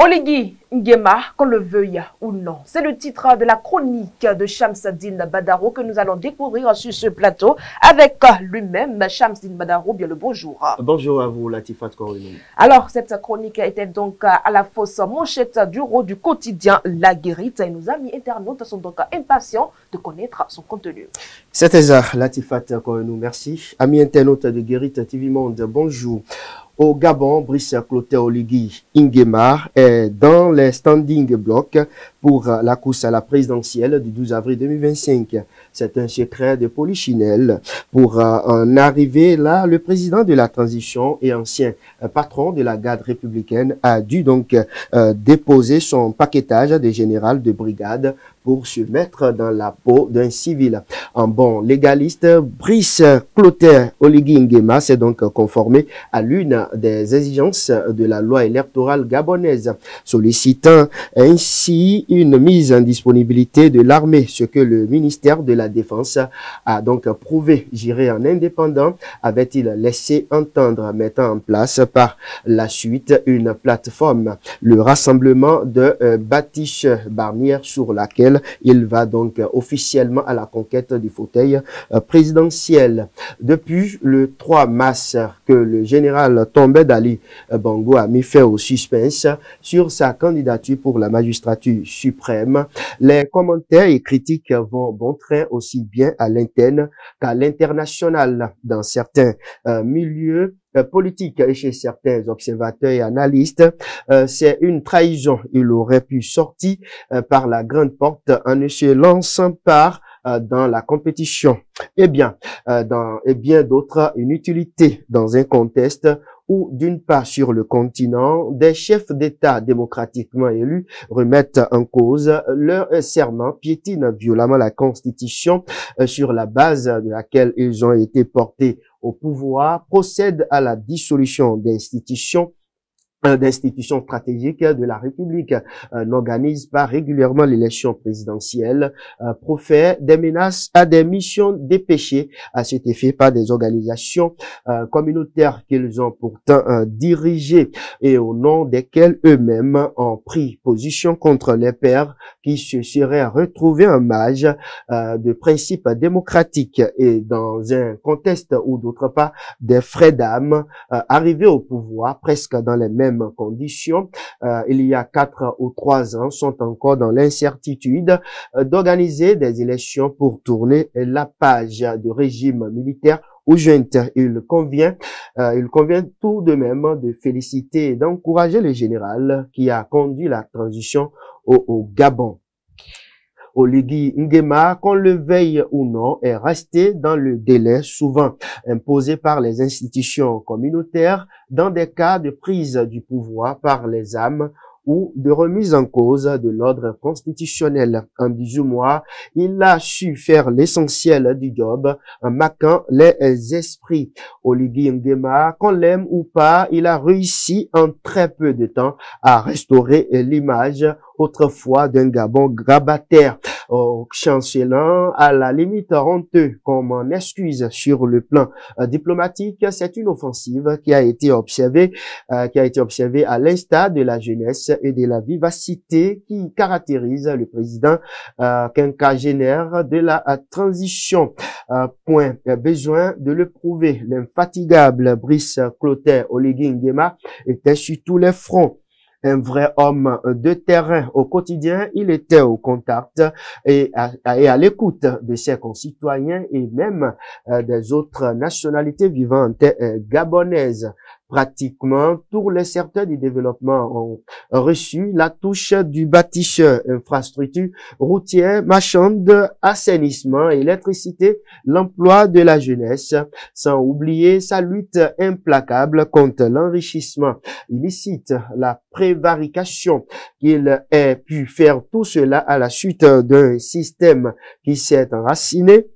Oligui Nguema, qu'on le veuille ou non, c'est le titre de la chronique de Shamsuddin Badaro que nous allons découvrir sur ce plateau avec lui-même, Shamsuddin Badaro. Bien le bonjour. Bonjour à vous, Latifat Korinou. Alors, cette chronique était donc à la fausse manchette du rôle du quotidien La Guérite et nos amis internautes sont donc impatients de connaître son contenu. C'est exact, Latifat Korinou, merci. Amis internautes de Guérite TV Monde, bonjour. Au Gabon, Brice Clotaire Oligui Nguema est dans les standing blocks pour la course à la présidentielle du 12 avril 2025. C'est un secret de polichinelle. Pour en arriver là, le président de la transition et ancien patron de la garde républicaine a dû donc déposer son paquetage de général de brigade pour se mettre dans la peau d'un civil. En bon légaliste, Brice Clotaire Oligui Nguema s'est donc conformé à l'une des exigences de la loi électorale gabonaise, sollicitant ainsi une mise en disponibilité de l'armée, ce que le ministère de la Défense a donc prouvé. J'irai en indépendant, avait-il laissé entendre, mettant en place par la suite une plateforme, le rassemblement de Batiche Barnière, sur laquelle il va donc officiellement à la conquête du fauteuil présidentiel. Depuis le 3 mars que le général Tombé Dali Bongo a mis fin au suspense sur sa candidature pour la magistrature suprême, les commentaires et critiques vont bon train aussi bien à l'interne qu'à l'international. Dans certains milieux politique et chez certains observateurs et analystes, c'est une trahison. Il aurait pu sortir par la grande porte en ne se lançant pas dans la compétition. Eh bien, et bien d'autres inutilité dans un contexte où, d'une part, sur le continent, des chefs d'État démocratiquement élus remettent en cause leur serment, piétinent violemment la Constitution sur la base de laquelle ils ont été portés au pouvoir, procèdent à la dissolution d'institutions stratégiques de la République, n'organise pas régulièrement l'élection présidentielle, profère des menaces à des missions dépêchées à cet effet par des organisations communautaires qu'ils ont pourtant dirigées et au nom desquelles eux-mêmes ont pris position contre les pairs qui se seraient retrouvés en marge de principes démocratiques et dans un contexte où d'autre part des frais d'âme arrivés au pouvoir presque dans les mêmes conditions, il y a 4 ou 3 ans, sont encore dans l'incertitude d'organiser des élections pour tourner la page du régime militaire ou junte. Il convient tout de même de féliciter et d'encourager le général qui a conduit la transition au Gabon. Oligui Nguema, qu'on le veuille ou non, est resté dans le délai souvent imposé par les institutions communautaires dans des cas de prise du pouvoir par les armes ou de remise en cause de l'ordre constitutionnel. En 18 mois, il a su faire l'essentiel du job en marquant les esprits. Oligui Nguema, qu'on l'aime ou pas, il a réussi en très peu de temps à restaurer l'image autrefois d'un Gabon grabataire, chancelant à la limite honteux comme en excuse sur le plan diplomatique. C'est une offensive qui a été observée à l'instar de la jeunesse et de la vivacité qui caractérise le président quinquagénaire de la transition. Point besoin de le prouver. L'infatigable Brice Clotaire Oligui Nguema était sur tous les fronts. Un vrai homme de terrain au quotidien, il était au contact et à l'écoute de ses concitoyens et même des autres nationalités vivantes gabonaises. Pratiquement tous les secteurs du développement ont reçu la touche du bâtisseur, infrastructure routière, marchande, assainissement, électricité, l'emploi de la jeunesse, sans oublier sa lutte implacable contre l'enrichissement illicite, la prévarication. Il ait pu faire tout cela à la suite d'un système qui s'est enraciné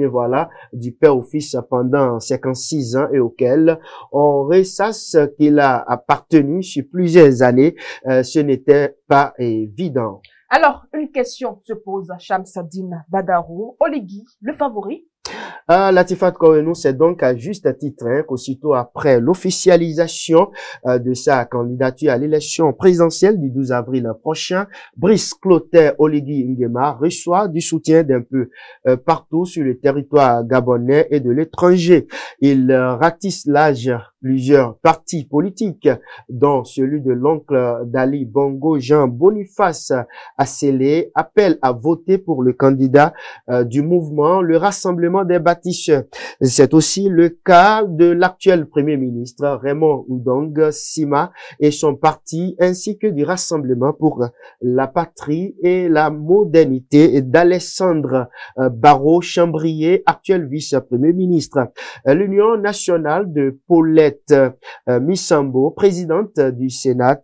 voilà, du père au fils pendant 56 ans et auquel on ressasse qu'il a appartenu sur plusieurs années. Ce n'était pas évident. Alors, une question se pose à Shamsuddin Badaro. Oligui, le favori? Latifat Korenou, c'est donc à juste titre qu'aussitôt après l'officialisation de sa candidature à l'élection présidentielle du 12 avril prochain, Brice Clotaire Oligui Nguema reçoit du soutien d'un peu partout sur le territoire gabonais et de l'étranger. Il ratisse l'âge plusieurs partis politiques, dont celui de l'oncle d'Ali Bongo, Jean Boniface Assélé, appelle à voter pour le candidat du mouvement, le Rassemblement des bâtisseurs. C'est aussi le cas de l'actuel Premier ministre Raymond Ndong Sima et son parti, ainsi que du Rassemblement pour la patrie et la modernité d'Alessandre Barreau Chambrier, actuel vice-premier ministre. L'Union nationale de Paulette Missambo, présidente du Sénat,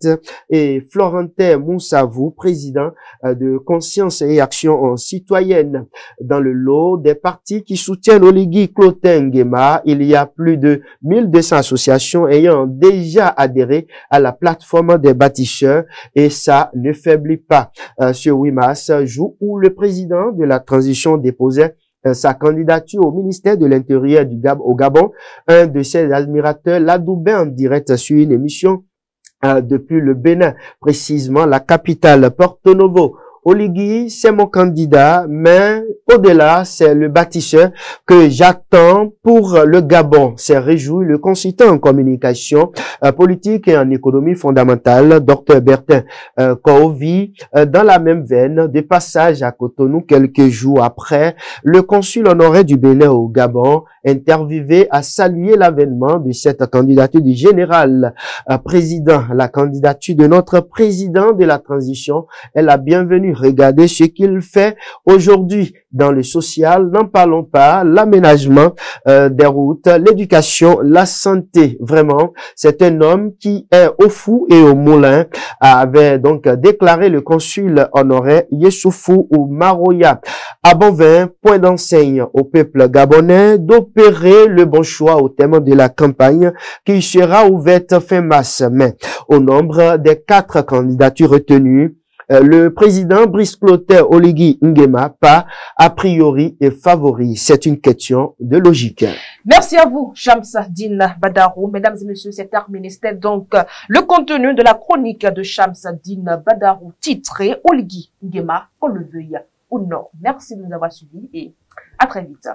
et Florentin Moussavou, président de Conscience et Action citoyenne. Dans le lot des partis qui soutiennent Oligui Clotaire Nguema, il y a plus de 1200 associations ayant déjà adhéré à la plateforme des bâtisseurs, et ça ne faiblit pas. Ce 8 mars, jour où le président de la transition déposait sa candidature au ministère de l'Intérieur au Gabon, un de ses admirateurs l'adoubait en direct sur une émission depuis le Bénin, précisément la capitale Porto Novo. Oligui, c'est mon candidat, mais au-delà, c'est le bâtisseur que j'attends pour le Gabon. C'est réjoui le consultant en communication politique et en économie fondamentale, Dr Bertin Kouvi, dans la même veine, de passage à Cotonou quelques jours après, le consul honoraire du Bénin au Gabon, interviewé, a salué l'avènement de cette candidature du général président. La candidature de notre président de la transition est la bienvenue. Regardez ce qu'il fait aujourd'hui dans le social, n'en parlons pas, l'aménagement des routes, l'éducation, la santé. Vraiment, c'est un homme qui est au fou et au moulin, avait donc déclaré le consul honoraire Yessoufou ou Maroya. À Bonvin, point d'enseigne au peuple gabonais d'opérer le bon choix au thème de la campagne qui sera ouverte fin mars. Mais au nombre des 4 candidatures retenues, le président Brice Clotaire Oligui Nguema, pas a priori est favori. C'est une question de logique. Merci à vous, Shamsa-Din Badarou. Mesdames et messieurs, c'est terminé. C'était donc le contenu de la chronique de Shamsa-Din Badarou, titrée Oligui Nguema, qu'on le veuille ou non. Merci de nous avoir suivis et à très vite.